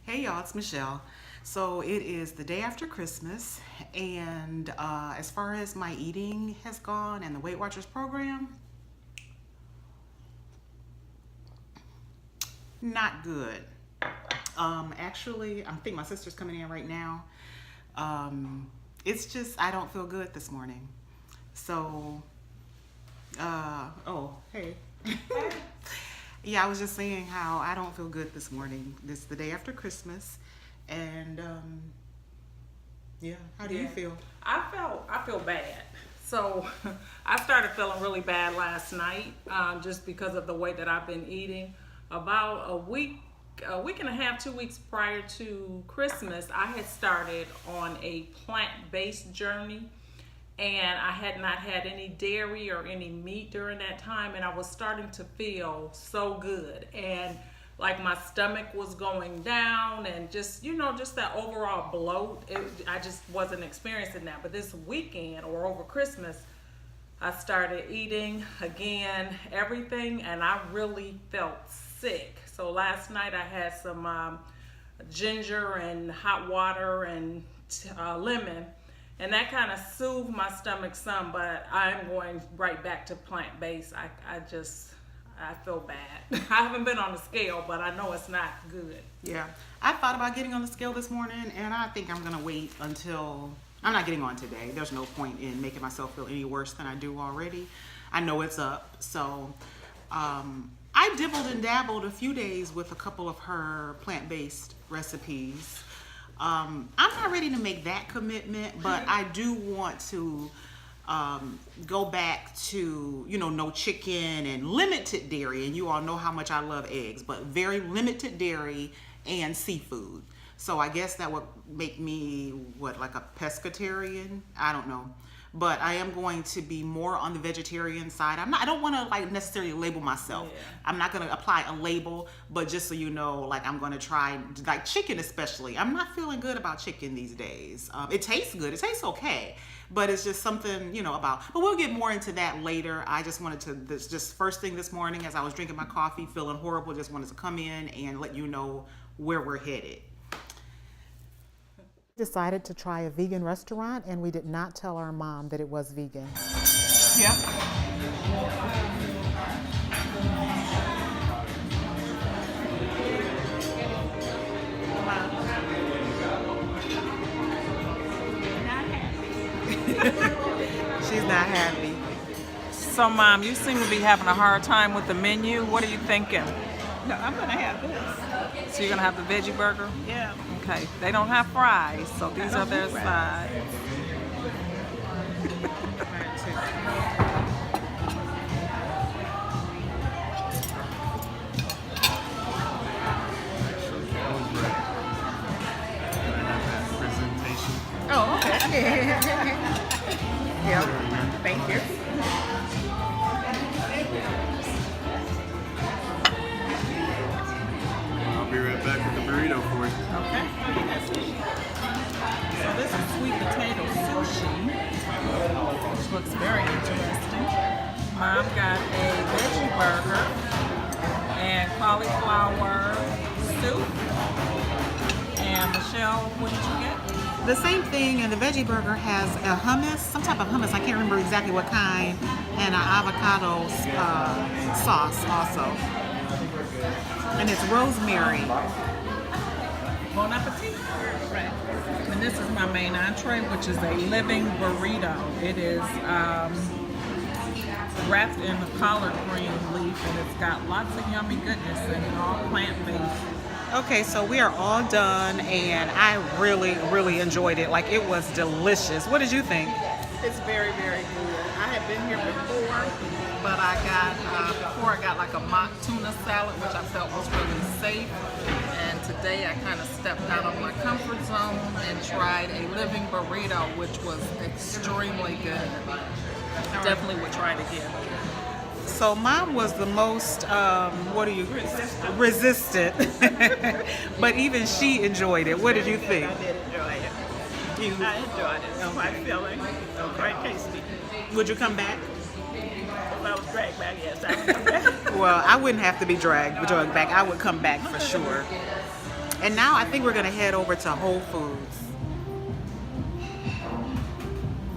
Hey y'all, it's Michelle. So it is the day after Christmas, and as far as my eating has gone and the Weight Watchers program, not good. Actually, I think my sister's coming in right now. It's just I don't feel good this morning. So, oh hey. Yeah, I was just saying how I don't feel good this morning. This is the day after Christmas, and yeah. How do you feel? I feel bad. So I started feeling really bad last night, just because of the way that I've been eating. About a week and a half, 2 weeks prior to Christmas, I had started on a plant-based journey, and I had not had any dairy or any meat during that time, and I was starting to feel so good, and like my stomach was going down, and just just that overall bloat. I just wasn't experiencing that. But this weekend or over Christmas, I started eating again, everything, and I really felt sick. So last night I had some ginger and hot water and lemon, and that kind of soothed my stomach some, but I'm going right back to plant-based. I feel bad. I haven't been on the scale, but I know it's not good. Yeah, I thought about getting on the scale this morning, and I think I'm gonna wait until I'm not getting on today. There's no point in making myself feel any worse than I do already. I know it's up, so I dibbled and dabbled a few days with a couple of her plant-based recipes. I'm not ready to make that commitment, but I do want to go back to, no chicken and limited dairy. And you all know how much I love eggs, but very limited dairy and seafood. So I guess that would make me, like a pescatarian? I don't know. But I am going to be more on the vegetarian side. I don't want to necessarily label myself. Yeah. I'm not going to apply a label, but just so you know, I'm going to try chicken especially. I'm not feeling good about chicken these days. It tastes good. It tastes okay. But it's just something, but we'll get more into that later. I just wanted to, just first thing this morning as I was drinking my coffee, feeling horrible, just wanted to come in and let you know where we're headed. Decided to try a vegan restaurant, and we did not tell our mom that it was vegan. Yeah. She's not happy. So, Mom, you seem to be having a hard time with the menu. What are you thinking? No, I'm gonna have this. So you're gonna have the veggie burger? Yeah. Okay. They don't have fries, so these are their fries. sides. Oh, okay. Yeah. Thank you. I'll be right back with the burrito for you. Okay. So this is sweet potato sushi, which looks very interesting. Mom got a veggie burger and cauliflower soup. And Michelle, what did you get? The same thing, and the veggie burger has a hummus, some type of hummus, I can't remember exactly what kind, and an avocado sauce also. And it's rosemary. Bon appetit. Right. And this is my main entree, which is a living burrito. It is wrapped in a collard green leaf, and it's got lots of yummy goodness in it, all plant-based. Okay, so we are all done, and I really, really enjoyed it. It was delicious. What did you think? It's very, very good. I had been here before, but I got like a mock tuna salad, which I felt was really safe. And today I kind of stepped out of my comfort zone and tried a living burrito, which was extremely good. Definitely would try it again. So Mom was the most, resistant. But even she enjoyed it. What did you think? I did enjoy it. I enjoyed it. It's quite filling, quite tasty. Would you come back? If I was dragged back, yes, I would come back. Well, I wouldn't have to be dragged back. I would come back for sure. And now I think we're gonna head over to Whole Foods.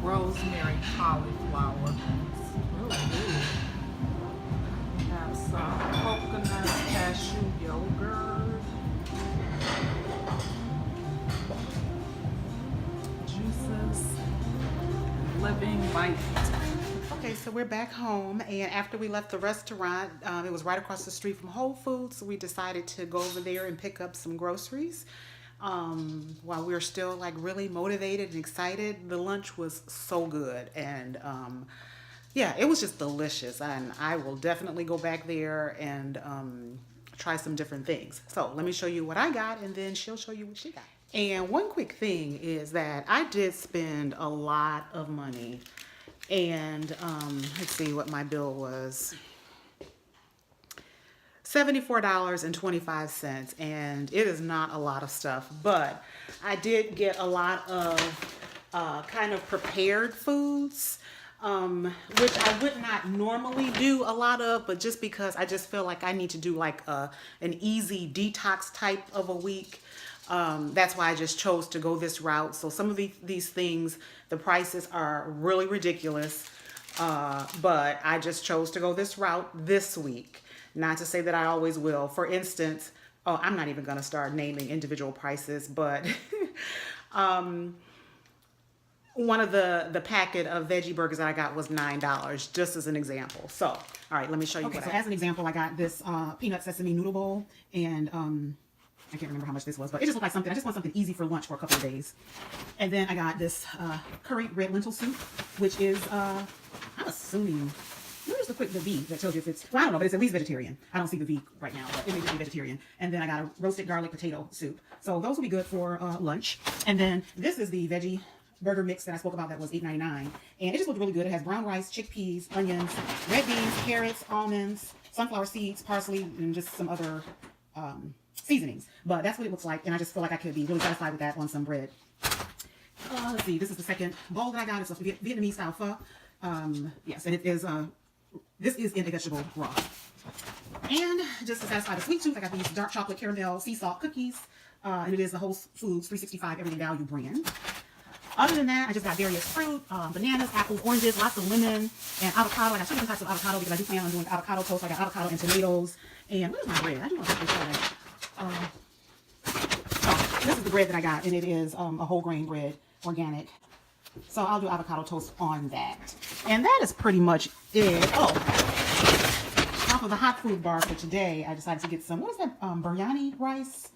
Rosemary cauliflower. Really good. Have some coconut cashew yogurt. Juices. Living light. Okay, so we're back home, and after we left the restaurant, it was right across the street from Whole Foods, so we decided to go over there and pick up some groceries. While we were still like really motivated and excited, the lunch was so good, and yeah, it was just delicious, and I will definitely go back there and try some different things. So let me show you what I got, and then she'll show you what she got. And one quick thing is that I did spend a lot of money. And let's see what my bill was. $74.25, and it is not a lot of stuff, but I did get a lot of kind of prepared foods, which I would not normally do a lot of, but just because I just feel like I need to do like an easy detox type of a week. That's why I just chose to go this route. So some of these things, the prices are really ridiculous, but I just chose to go this route this week. Not to say that I always will. For instance, oh, I'm not even going to start naming individual prices, but one of the packet of veggie burgers that I got was $9, just as an example. So, all right, let me show you. Okay, so as an example, I got this peanut sesame noodle bowl, and I can't remember how much this was, but it just looked like something. I just want something easy for lunch for a couple of days. And then I got this curry red lentil soup, which is, I'm assuming, where's the V that tells you if it's, well, I don't know, but it's at least vegetarian. I don't see the V right now, but it may be vegetarian. And then I got a roasted garlic potato soup. So those will be good for lunch. And then this is the veggie burger mix that I spoke about that was $8.99. And it just looked really good. It has brown rice, chickpeas, onions, red beans, carrots, almonds, sunflower seeds, parsley, and just some other seasonings. But that's what it looks like, and I just feel like I could be really satisfied with that on some bread. Let's see, this is the second bowl that I got. It's a Vietnamese style pho. Yes, and it is this is in a vegetable broth. And just to satisfy the sweet tooth, I got these dark chocolate caramel sea salt cookies, and it is the Whole Foods 365 Everyday Value brand. Other than that, I just got various fruit, bananas, apples, oranges, lots of lemon, and avocado. I got two different types of avocado because I do plan on doing avocado toast. I got avocado and tomatoes. And where's my bread? I do want to try that. This is the bread that I got, and it is a whole grain bread, organic. So I'll do avocado toast on that. And that is pretty much it. Oh, off of the hot food bar for today, I decided to get some, what is that, biryani rice?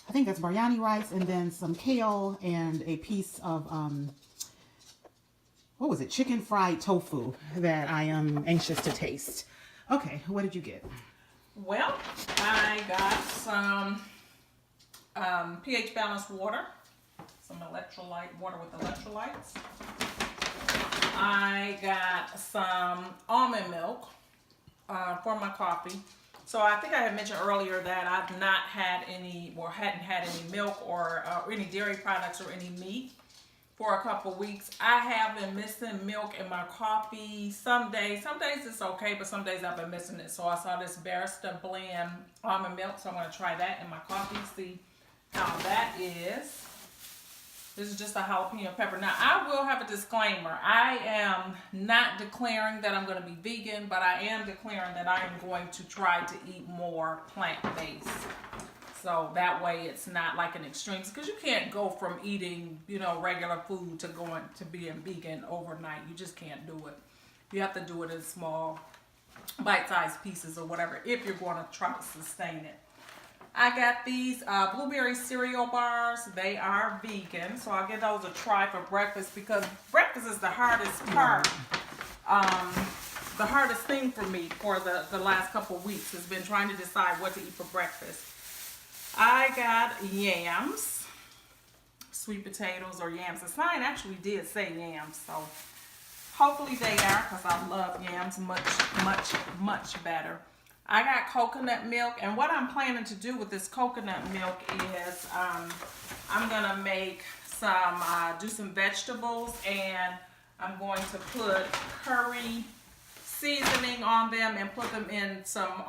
I think that's biryani rice, and then some kale and a piece of, what was it, chicken fried tofu that I am anxious to taste. Okay, what did you get? Well, I got some pH balanced water, some electrolyte water with electrolytes. I got some almond milk for my coffee. So I think I had mentioned earlier that I've not had any, or hadn't had any milk or any dairy products or any meat for a couple weeks. I have been missing milk in my coffee some days it's okay, but some days I've been missing it. So I saw this Barista Blend almond milk, so I'm going to try that in my coffee, see how that is. This is just a jalapeno pepper. Now, I will have a disclaimer. I am not declaring that I'm going to be vegan, but I am declaring that I am going to try to eat more plant-based. So that way it's not like an extreme, because you can't go from eating, regular food to going to being vegan overnight. You just can't do it. You have to do it in small, bite-sized pieces or whatever if you're going to try to sustain it. I got these blueberry cereal bars. They are vegan, so I'll give those a try for breakfast, because breakfast is the hardest part. The hardest thing for me for the last couple of weeks has been trying to decide what to eat for breakfast. I got yams, sweet potatoes or yams. The sign actually did say yams, so hopefully they are, because I love yams much, much, much better. I got coconut milk, and what I'm planning to do with this coconut milk is I'm gonna make do some vegetables, and I'm going to put curry seasoning on them and put them in some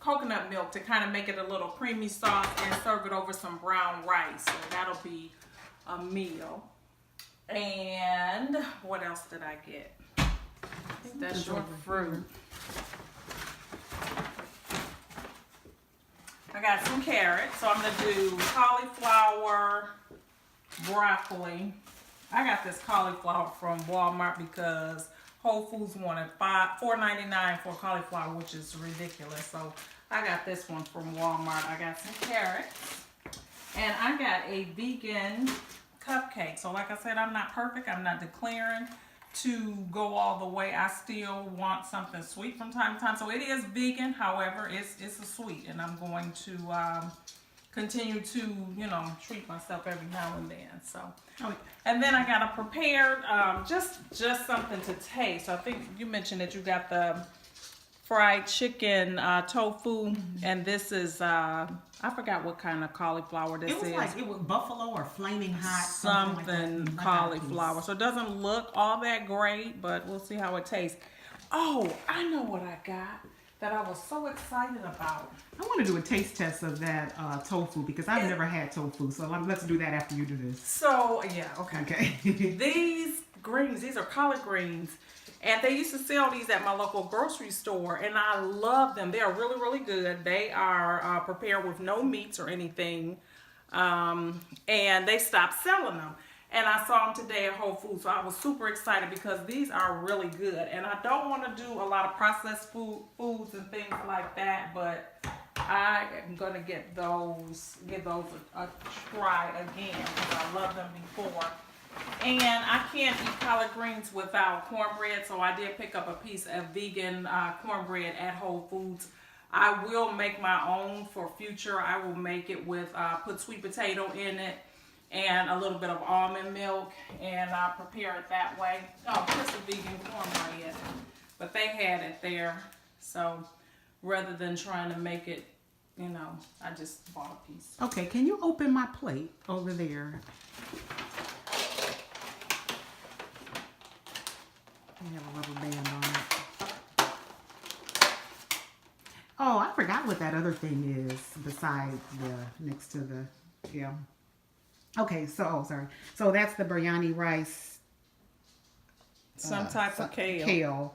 coconut milk to kind of make it a little creamy sauce and serve it over some brown rice. So that'll be a meal. And what else did I get? I think that's your fruit. I got some carrots, so I'm gonna do cauliflower, broccoli. I got this cauliflower from Walmart because Whole Foods wanted $4.99 for cauliflower, which is ridiculous. So I got this one from Walmart. I got some carrots, and I got a vegan cupcake. So like I said, I'm not perfect. I'm not declaring to go all the way. I still want something sweet from time to time. So it is vegan, however, it's a sweet, and I'm going to continue to, treat myself every now and then. So, and then I got a prepared, just something to taste. So I think you mentioned that you got the fried chicken tofu, and this is I forgot what kind of cauliflower this is. It was buffalo or flaming hot. Something like cauliflower. So it doesn't look all that great, but we'll see how it tastes. Oh, I know what I got that I was so excited about. I want to do a taste test of that tofu because I've never had tofu. So let's do that after you do this. So, yeah, okay. Okay. These greens, these are collard greens. And they used to sell these at my local grocery store, and I love them. They are really, really good. They are prepared with no meats or anything, and they stopped selling them. And I saw them today at Whole Foods, so I was super excited because these are really good. And I don't want to do a lot of processed foods and things like that, but I am going to give those a try again because I loved them before. And I can't eat collard greens without cornbread, so I did pick up a piece of vegan cornbread at Whole Foods. I will make my own for future. I will make it with, put sweet potato in it and a little bit of almond milk, and prepare it that way. Oh, just a vegan cornbread. But they had it there, so rather than trying to make it, I just bought a piece. Okay, can you open my plate over there? I have a rubber band on it. Oh, I forgot what that other thing is besides next to the, yeah. Okay, sorry. So that's the biryani rice. Some type of kale. Kale.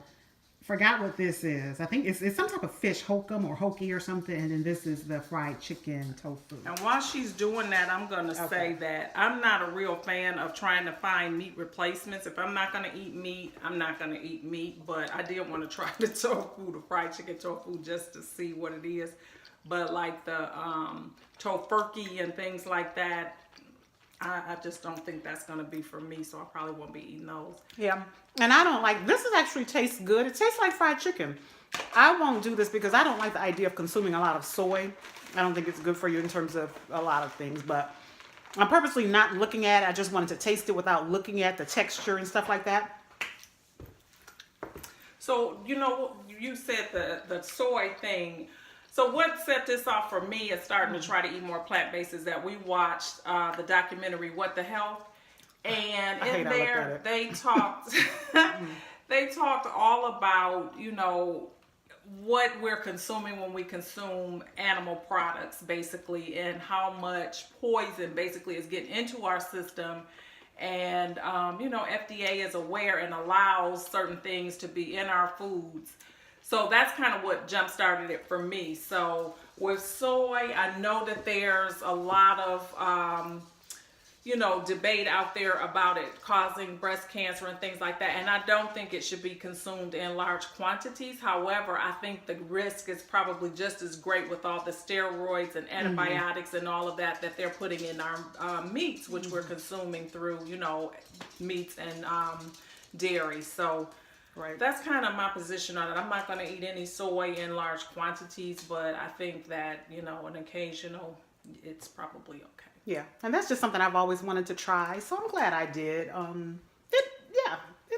Forgot what this is. I think it's some type of fish, hokum or hoki or something, and then this is the fried chicken tofu. And while she's doing that, I'm going to say that I'm not a real fan of trying to find meat replacements. If I'm not going to eat meat, I'm not going to eat meat. But I did want to try the tofu, the fried chicken tofu, just to see what it is. But like the tofurkey and things like that, I just don't think that's going to be for me, so I probably won't be eating those. Yeah, and I don't like, this actually tastes good. It tastes like fried chicken. I won't do this because I don't like the idea of consuming a lot of soy. I don't think it's good for you in terms of a lot of things, but I'm purposely not looking at it. I just wanted to taste it without looking at the texture and stuff like that. So, you said the soy thing. So what set this off for me is starting to try to eat more plant-based is that we watched the documentary What the Health, and in there they talked they talked all about what we're consuming when we consume animal products, basically, and how much poison basically is getting into our system. And FDA is aware and allows certain things to be in our foods. So that's kind of what jump-started it for me. So with soy, I know that there's a lot of, debate out there about it causing breast cancer and things like that. And I don't think it should be consumed in large quantities. However, I think the risk is probably just as great with all the steroids and antibiotics and all of that they're putting in our meats, which we're consuming through, meats and dairy. So right. That's kind of my position on it. I'm not going to eat any soy in large quantities, but I think that, an occasional, it's probably okay. Yeah, and that's just something I've always wanted to try, so I'm glad I did.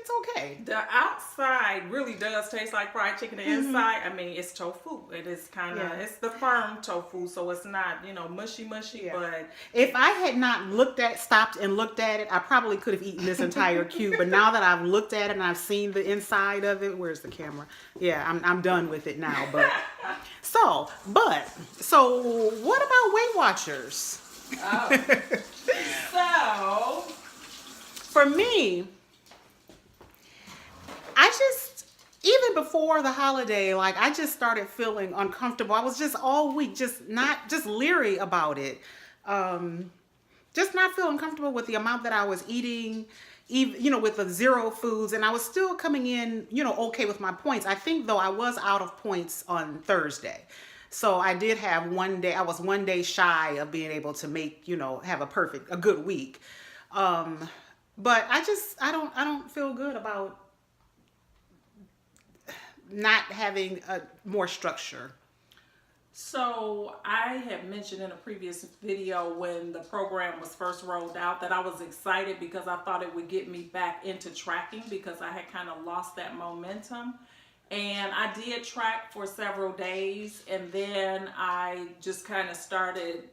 it's okay. The outside really does taste like fried chicken. The inside, I mean, it's tofu. It is kind of, it's the firm tofu, so it's not, mushy, but... If I had not stopped and looked at it, I probably could have eaten this entire cube. But now that I've looked at it and I've seen the inside of it, where's the camera? Yeah, I'm done with it now. But so what about Weight Watchers? So, For me, even before the holiday, like I just started feeling uncomfortable. I was just all week, just leery about it. Just not feeling comfortable with the amount that I was eating, even, with the zero foods. And I was still coming in, okay with my points. I think though I was out of points on Thursday. So I did have one day, I was one day shy of being able to make, have a good week. But I don't feel good about not having more structure. So I had mentioned in a previous video when the program was first rolled out that I was excited because I thought it would get me back into tracking because I had kind of lost that momentum. And I did track for several days, and then I just kind of started.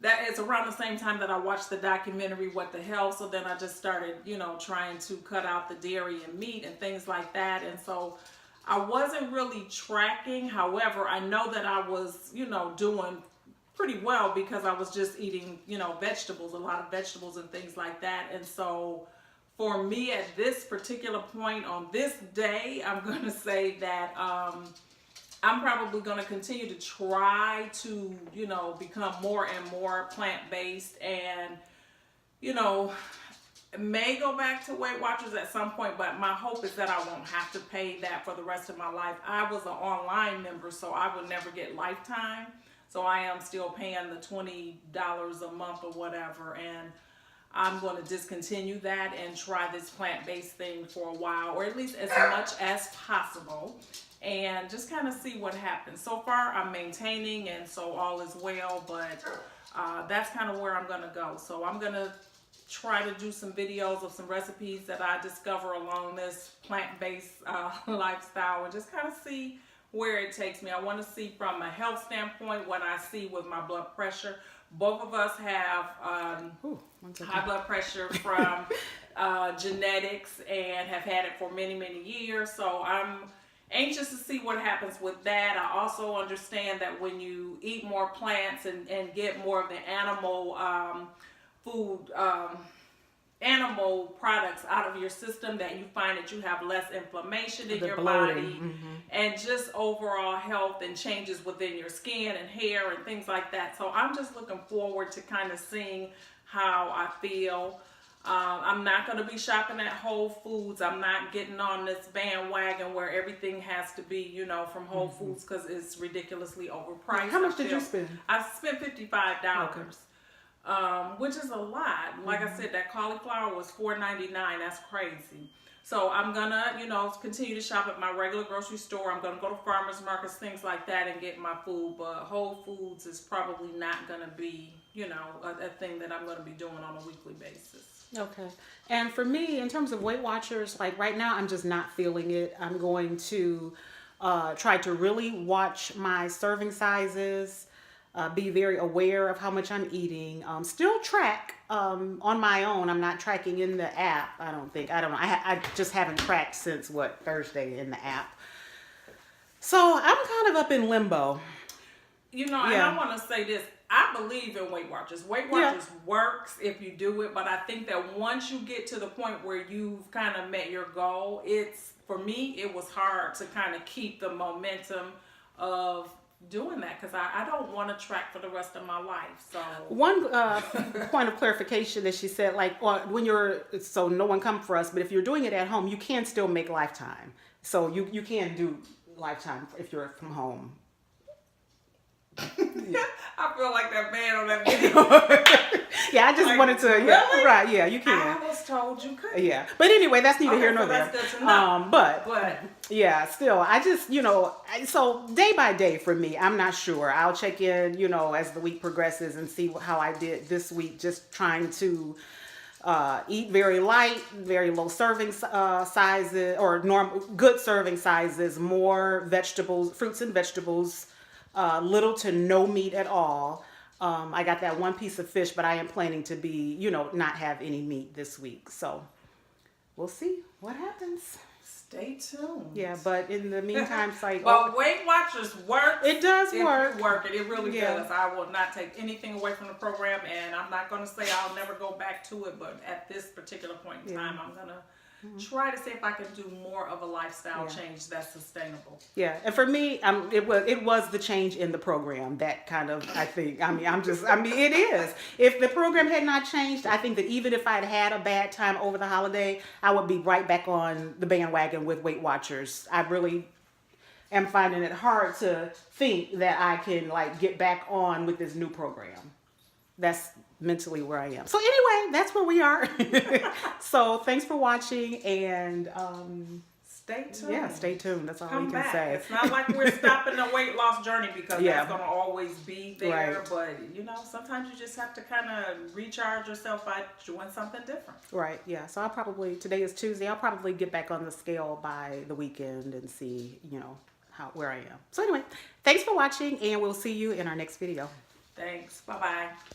That is around the same time that I watched the documentary What the Hell. So then I just started, trying to cut out the dairy and meat and things like that. And so I wasn't really tracking. However, I know that I was, doing pretty well because I was just eating, vegetables, a lot of vegetables and things like that. And so for me at this particular point on this day, I'm going to say that I'm probably going to continue to try to, become more and more plant-based and, may go back to Weight Watchers at some point, but my hope is that I won't have to pay that for the rest of my life. I was an online member, so I would never get lifetime. So I am still paying the $20 a month or whatever, and I'm going to discontinue that and try this plant-based thing for a while, or at least as much as possible, and just kind of see what happens. So far, I'm maintaining, and so all is well, but that's kind of where I'm going to go. So I'm going to try to do some videos of some recipes that I discover along this plant-based lifestyle and just kind of see where it takes me. I want to see from a health standpoint what I see with my blood pressure. Both of us have high blood pressure from genetics and have had it for many, many years. So I'm anxious to see what happens with that. I also understand that when you eat more plants and get more of the animal food, animal products out of your system, that you find that you have less inflammation in your body and just overall health and changes within your skin and hair and things like that. So I'm just looking forward to kind of seeing how I feel. I'm not going to be shopping at Whole Foods. I'm not getting on this bandwagon where everything has to be, from Whole Foods because it's ridiculously overpriced. How much did you spend? I spent $55. Okay. Which is a lot. Like I said, that cauliflower was $4.99. That's crazy. So I'm gonna, continue to shop at my regular grocery store. I'm gonna go to farmers markets, things like that, and get my food. But Whole Foods is probably not gonna be, a thing that I'm gonna be doing on a weekly basis. Okay. And for me, in terms of Weight Watchers, like right now, I'm just not feeling it. I'm going to try to really watch my serving sizes. Be very aware of how much I'm eating. Still track on my own. I'm not tracking in the app. I don't know. I just haven't tracked since Thursday in the app. So I'm kind of up in limbo. And I want to say this. I believe in Weight Watchers. Weight Watchers works if you do it, but I think that once you get to the point where you've kind of met your goal, for me, it was hard to kind of keep the momentum of doing that because I don't want to track for the rest of my life. So one point of clarification that she said, so no one come for us, but if you're doing it at home, you can still make lifetime. So you can do lifetime if you're from home. I feel like that man on that video. Yeah, I just wanted to. Really? Right? Yeah, you can. I was told you could. Yeah, but anyway, that's neither here nor there. That's good to know. But yeah, still, I just so day by day for me, I'm not sure. I'll check in, as the week progresses and see how I did this week. Just trying to Eat very light, very low serving sizes, or good serving sizes, more vegetables, fruits and vegetables, little to no meat at all. I got that one piece of fish, but I am planning to be, not have any meat this week. So we'll see what happens. Stay tuned. Yeah, but in the meantime, it's like, Well, Weight Watchers works. It does if work. You work it. It really Yeah. does. I will not take anything away from the program, and I'm not going to say I'll never go back to it, but at this particular point in time, I'm going to try to see if I can do more of a lifestyle change that's sustainable. yeah, and for me, it was the change in the program that kind of, I think, it is. If the program had not changed, I think that even if I'd had a bad time over the holiday, I would be right back on the bandwagon with Weight Watchers. I really am finding it hard to think that I can get back on with this new program. That's mentally where I am. So anyway, that's where we are. So thanks for watching, and Stay tuned. yeah, stay tuned. That's all Come we can back. say. It's not like we're stopping the weight loss journey because Yeah. that's going to always be there. Right. But, sometimes you just have to kind of recharge yourself by doing something different. Right, yeah. So today is Tuesday. I'll probably get back on the scale by the weekend and see, where I am. So anyway, thanks for watching, and we'll see you in our next video. Thanks. Bye-bye.